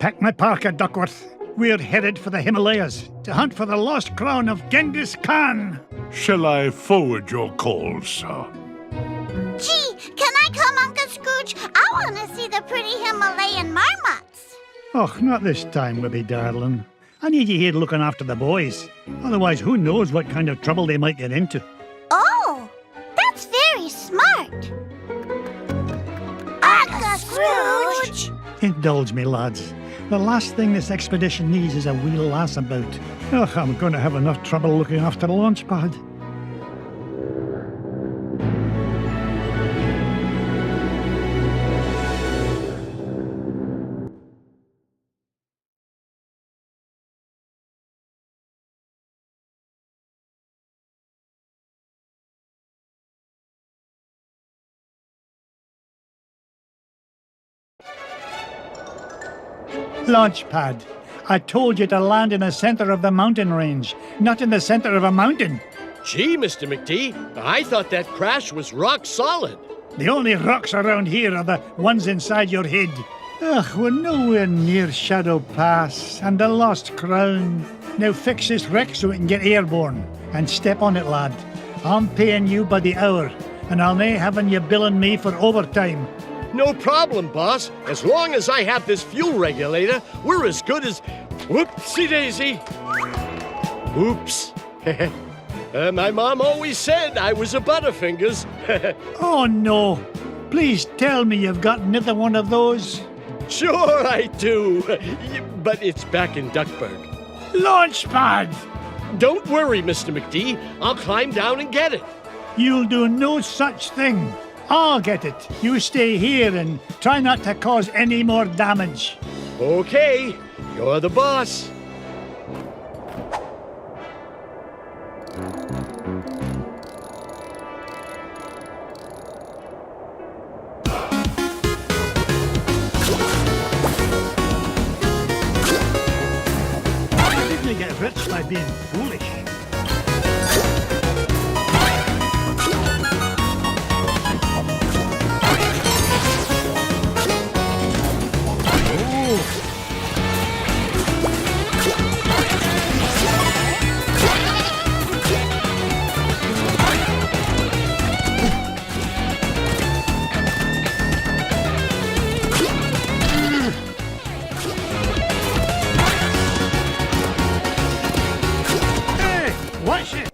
Pack my parka, Duckworth. We're headed for the Himalayas to hunt for the lost crown of Genghis Khan. Shall I forward your call, sir? Gee, can I come, Uncle Scrooge? I want to see the pretty Himalayan marmots. Oh, not this time, Wibby darling. I need you here looking after the boys. Otherwise, who knows what kind of trouble they might get into. Oh, that's very smart. Uncle Scrooge! Indulge me, lads. The last thing this expedition needs is a wee lass about. Oh, I'm going to have enough trouble looking after the launch pad. Launch pad. I told you to land in the center of the mountain range, not in the center of a mountain. Gee, Mr. McD, I thought that crash was rock solid. The only rocks around here are the ones inside your head. Ugh, we're nowhere near Shadow Pass and the Lost Crown. Now fix this wreck so we can get airborne. And step on it, lad. I'm paying you by the hour, and I'll nae having you billing me for overtime. No problem, boss. As long as I have this fuel regulator, we're as good as... Whoopsie-daisy. Oops. My mom always said I was a Butterfingers. Oh, no. Please tell me you've got another one of those. Sure I do. But it's back in Duckburg. Launch pad! Don't worry, Mr. McD. I'll climb down and get it. You'll do no such thing. I'll get it. You stay here and try not to cause any more damage. Okay, you're the boss. I didn't get rich by being foolish. Watch it!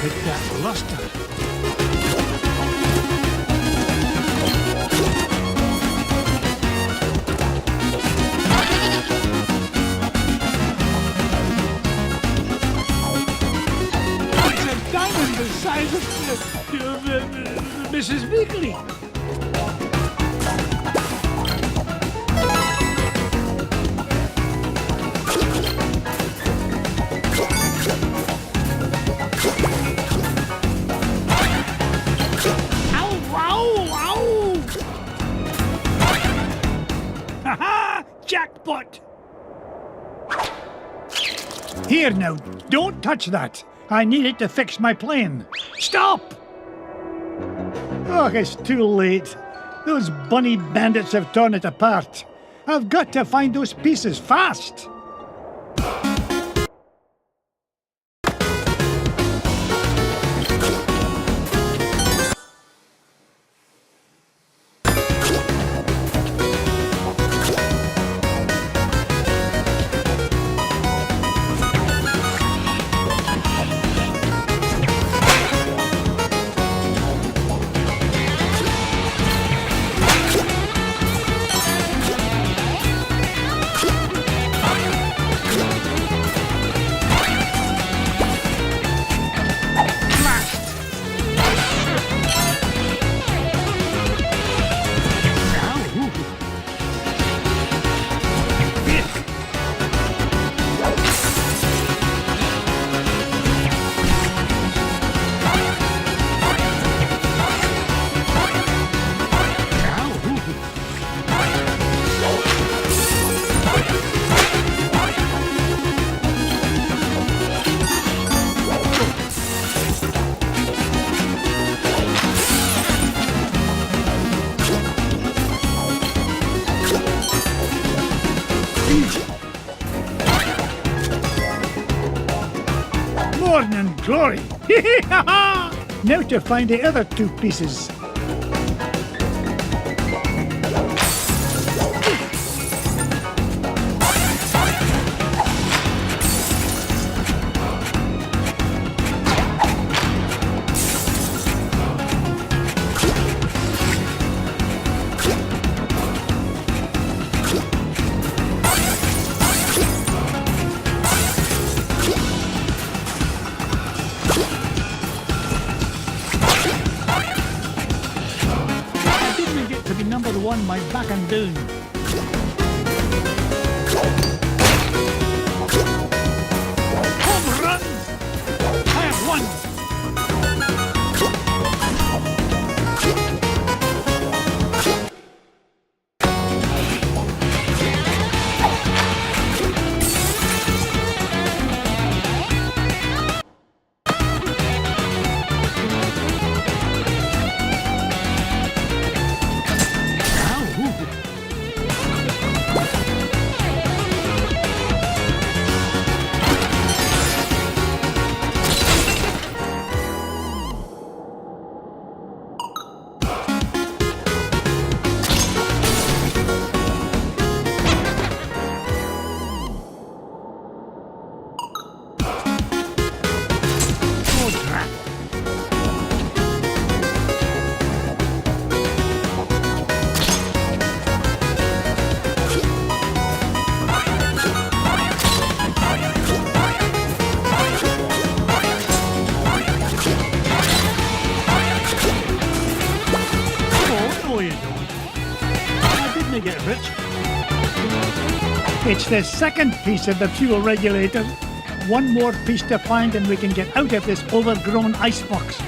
Look at that luster. The size of Mrs. Weekly. Ow, ow, ow! Ha-ha! Jackpot! Here now, don't touch that. I need it to fix my plane. Stop! Oh, it's too late. Those bunny bandits have torn it apart. I've got to find those pieces fast. glory. Now to find the other two pieces. Number one, my back and down. Home run! I have won! Get rich. It's the second piece of the fuel regulator. One more piece to find and we can get out of this overgrown icebox.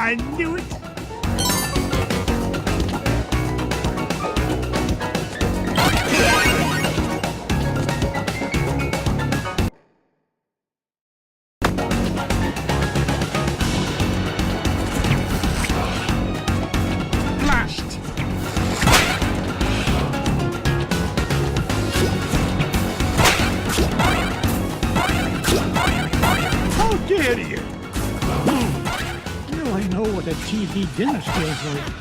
I knew it! Blast! How dare you! I know what a TV dinner feels like.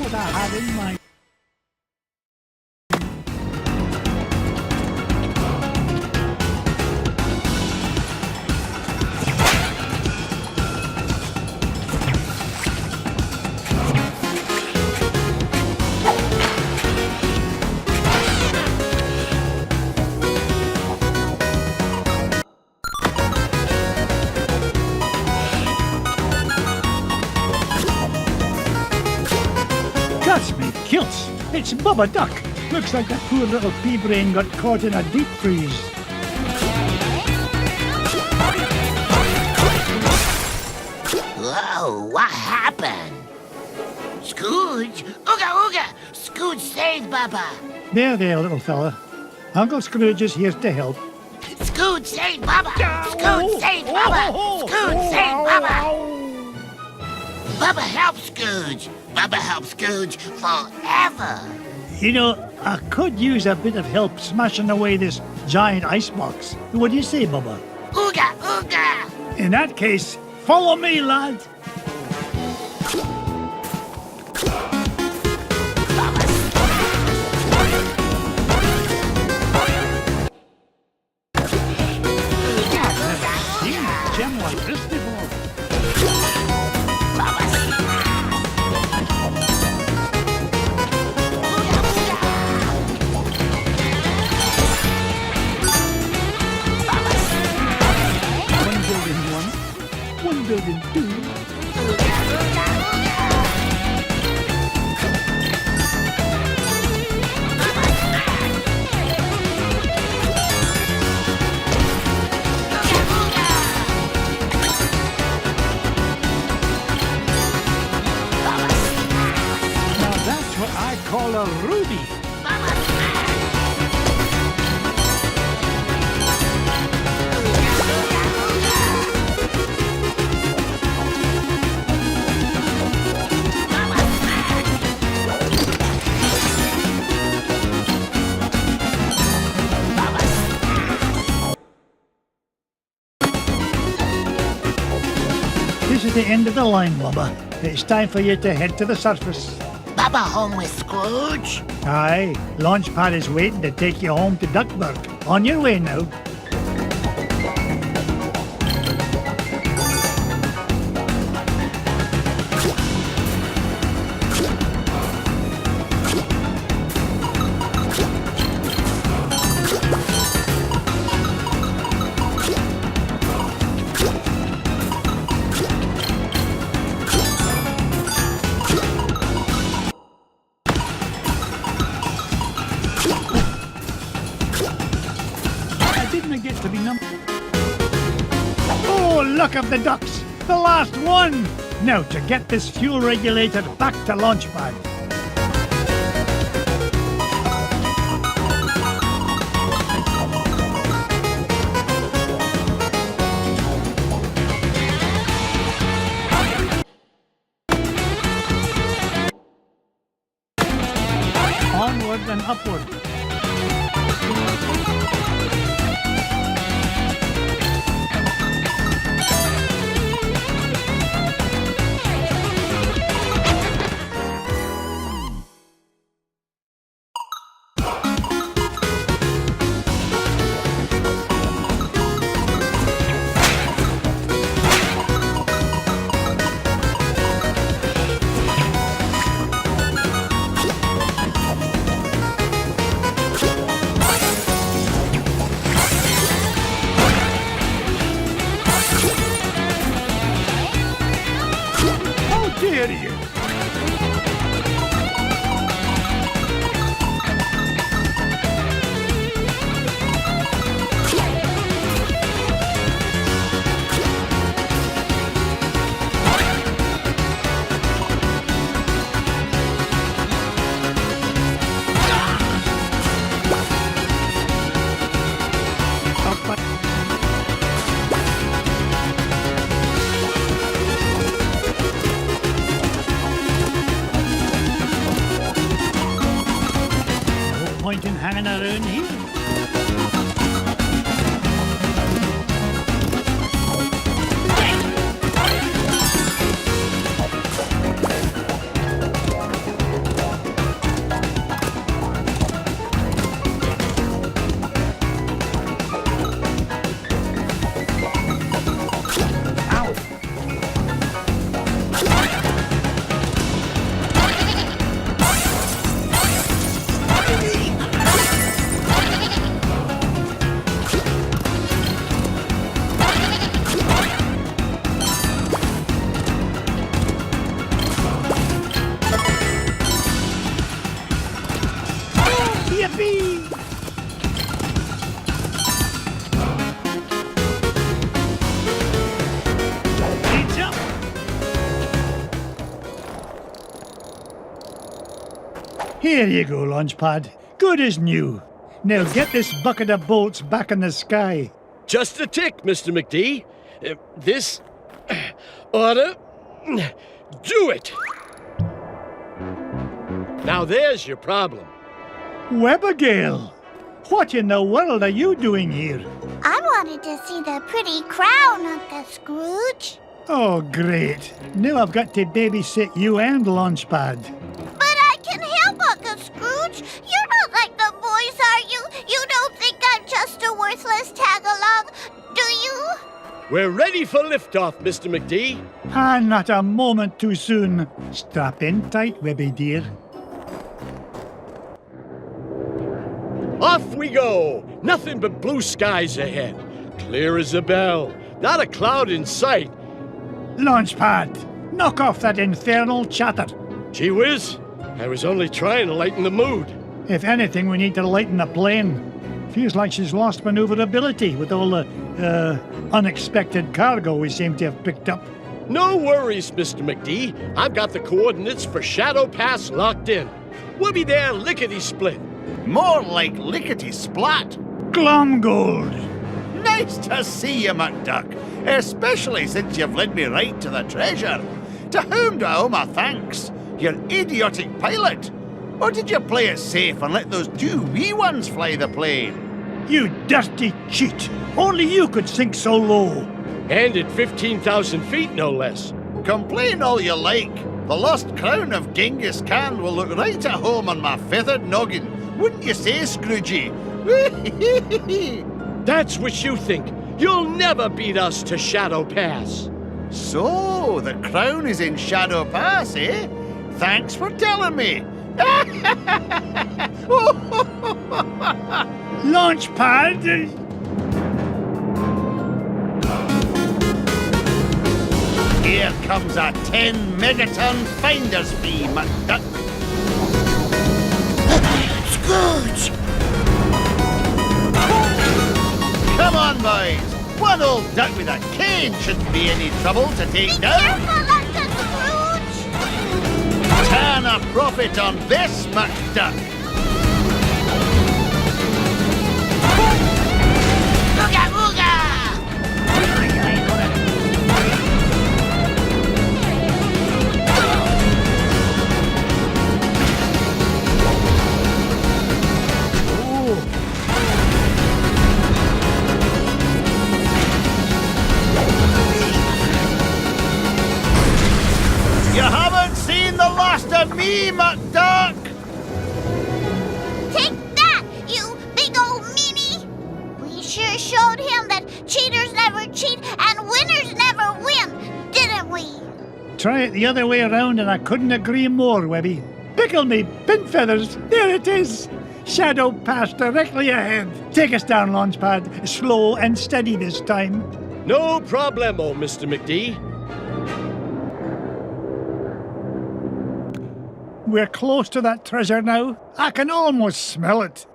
what I had in mind. That's me kilts. It's Bubba Duck. Looks like that poor little pea brain got caught in a deep freeze. Whoa, what happened? Scrooge? Ooga ooga! Scrooge saved Bubba! There, little fella. Uncle Scrooge is here to help. Scrooge saved Bubba! Scrooge saved Bubba! Scrooge saved Bubba! Bubba helps Scrooge! Bubba helps Scrooge forever! You know, I could use a bit of help smashing away this giant icebox. What do you say, Bubba? Ooga ooga! In that case, follow me, lad. Seen a gem like this before. One building one, one building two. Now that's what I call a ruby. This is the end of the line, Bubba. It's time for you to head to the surface. Bubba home with Scrooge? Aye, Launchpad is waiting to take you home to Duckburg. On your way now. I didn't get to be number. Oh, look at the ducks! The last one! Now to get this fuel regulator back to Launchpad. Onward and upward. How dare you! No point in hanging around here. Here you go, Launchpad. Good as new. Now get this bucket of bolts back in the sky. Just a tick, Mr. McD. This oughta do it. Now there's your problem. Webigail, what in the world are you doing here? I wanted to see the pretty crown, Uncle Scrooge. Oh, great. Now I've got to babysit you and Launchpad. But I can help, Uncle Scrooge. You're not like the boys, are you? You don't think I'm just a worthless tag-along, do you? We're ready for liftoff, Mr. McD. And not a moment too soon. Strap in tight, Webby dear. Off we go! Nothing but blue skies ahead. Clear as a bell. Not a cloud in sight. Launchpad, knock off that infernal chatter. Gee whiz, I was only trying to lighten the mood. If anything, we need to lighten the plane. Feels like she's lost maneuverability with all the, unexpected cargo we seem to have picked up. No worries, Mr. McD. I've got the coordinates for Shadow Pass locked in. We'll be there lickety-split. More like lickety-splat. Glomgold! Nice to see you, McDuck, especially since you've led me right to the treasure. To whom do I owe my thanks? Your idiotic pilot? Or did you play it safe and let those two wee ones fly the plane? You dirty cheat! Only you could sink so low! And at 15,000 feet, no less. Complain all you like. The lost crown of Genghis Khan will look right at home on my feathered noggin. Wouldn't you say, Scroogey? That's what you think. You'll never beat us to Shadow Pass. So, the crown is in Shadow Pass, eh? Thanks for telling me. Launchpad! Here comes a 10 megaton finder's fee, McDuck. Scrooge! Come on, boys. One old duck with a cane shouldn't be any trouble to take down. Careful, Uncle Scrooge! Turn a profit on this, McDuck. Ooga ooga! You haven't seen the last of me, McDuck! Take that, you big old meanie! We sure showed him that cheaters never cheat and winners never win, didn't we? Try it the other way around and I couldn't agree more, Webby. Pickle me, pin feathers, there it is! Shadow Pass directly ahead. Take us down, Launchpad. Slow and steady this time. No problemo, Mr. McD. We're close to that treasure now. I can almost smell it.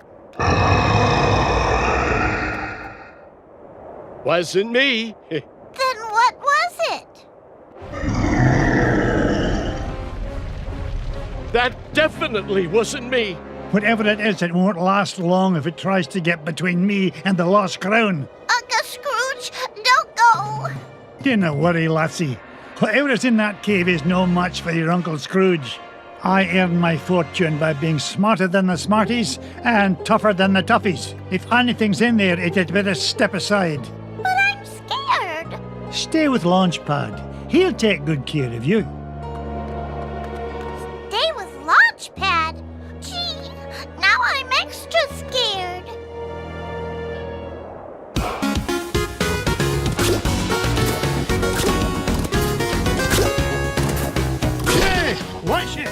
Wasn't me. Then what was it? That definitely wasn't me. Whatever it is, it won't last long if it tries to get between me and the lost crown. Uncle Scrooge, don't go! Dinna worry, lassie. Whatever is in that cave is no match for your Uncle Scrooge. I earned my fortune by being smarter than the smarties and tougher than the toughies. If anything's in there, it had better step aside. But I'm scared. Stay with Launchpad. He'll take good care of you. Stay with Launchpad? Gee, now I'm extra scared. Hey, watch it!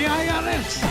the IRS.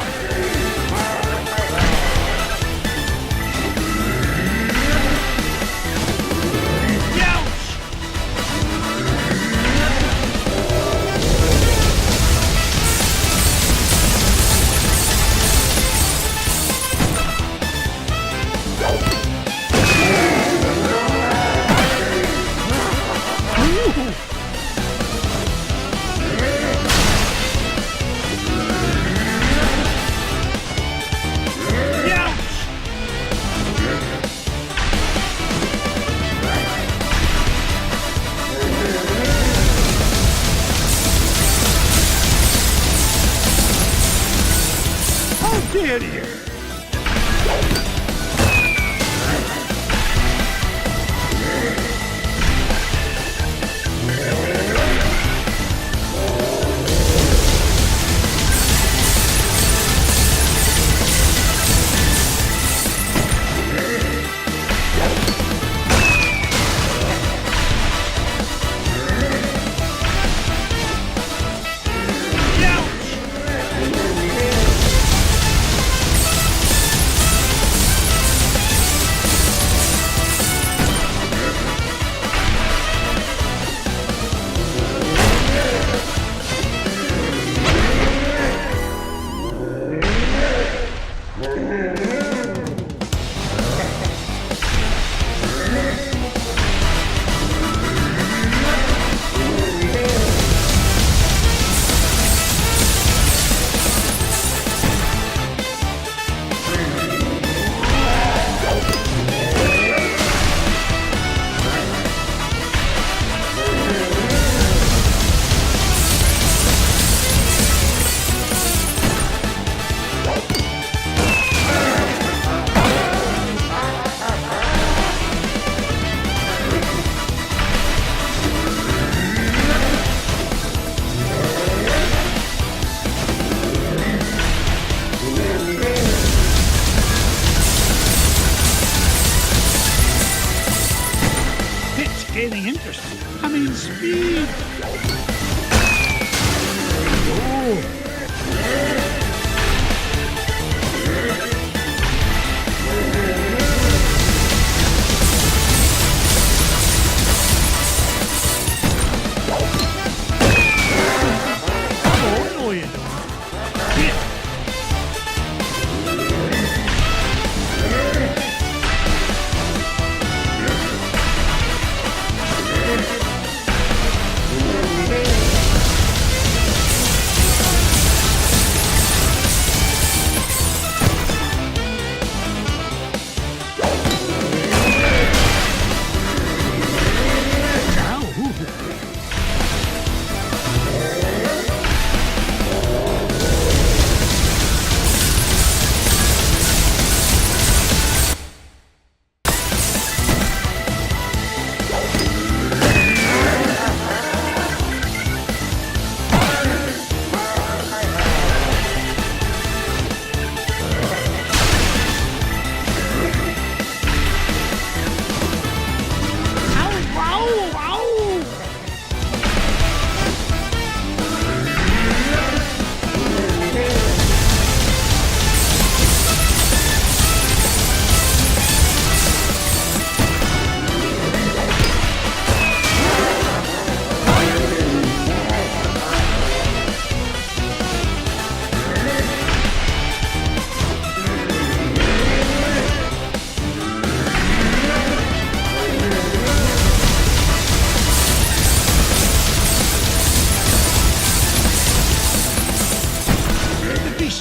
Dare you? Gaining interest. I mean, speed. Oh. Oh, no, you don't.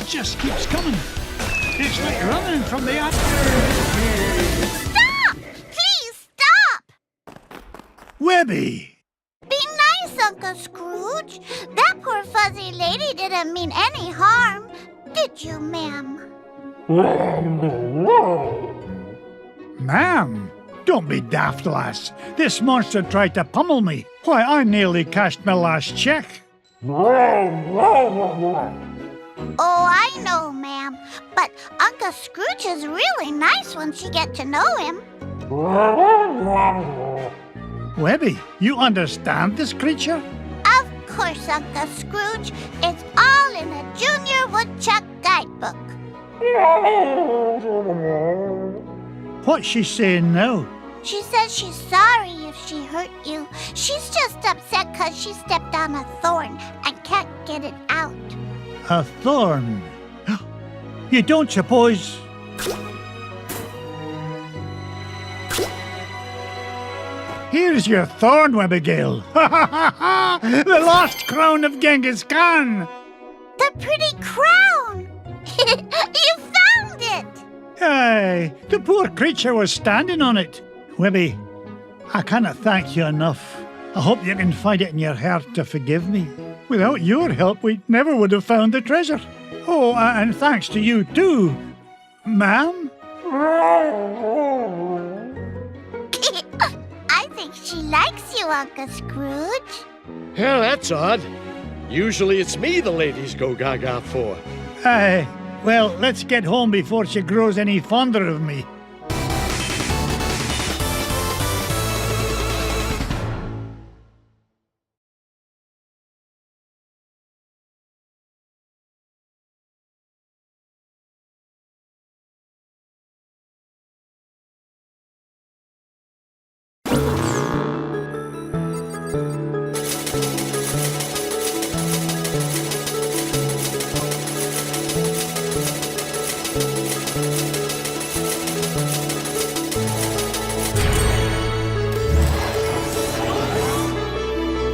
Just keeps coming. It's like running from the up. Stop! Please stop! Webby! Be nice, Uncle Scrooge. That poor fuzzy lady didn't mean any harm. Did you, ma'am? Ma'am, don't be daft, lass. This monster tried to pummel me. Why, I nearly cashed my last check. Oh, I know, ma'am. But Uncle Scrooge is really nice once you get to know him. Webby, you understand this creature? Of course, Uncle Scrooge. It's all all in a Junior Woodchuck guidebook. What's she saying now? She says she's sorry if she hurt you. She's just upset 'cause she stepped on a thorn and can't get it out. A thorn? You don't suppose... Here's your thorn, Abigail. The lost crown of Genghis Khan. The pretty crown! You found it! Aye, the poor creature was standing on it. Webby, I cannot thank you enough. I hope you can find it in your heart to forgive me. Without your help, we never would have found the treasure. Oh, and thanks to you too, ma'am. I think she likes you, Uncle Scrooge. Yeah, that's odd. Usually it's me the ladies go gaga for. Aye, well, let's get home before she grows any fonder of me.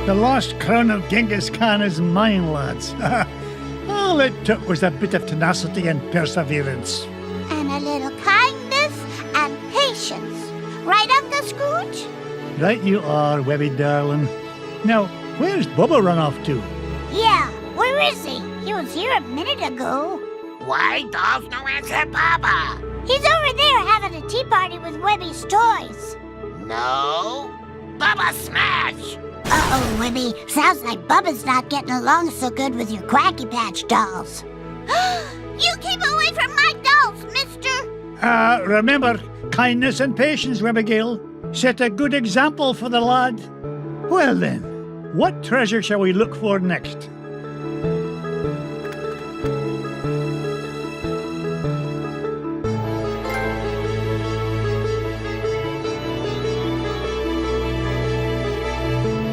The lost crown of Genghis Khan is mine, lads. All it took was a bit of tenacity and perseverance. And a little kindness and patience. Right, Uncle Scrooge? Right you are, Webby darling. Now, where's Bubba run off to? Yeah, where is he? He was here a minute ago. Why does no answer, Baba? He's over there having a tea party with Webby's toys. No. Baba smash! Uh-oh, Webby. Sounds like Bubba's not getting along so good with your Quacky Patch dolls. You keep away from my dolls, mister! Remember, kindness and patience, Abigail. Set a good example for the lad. Well then, what treasure shall we look for next?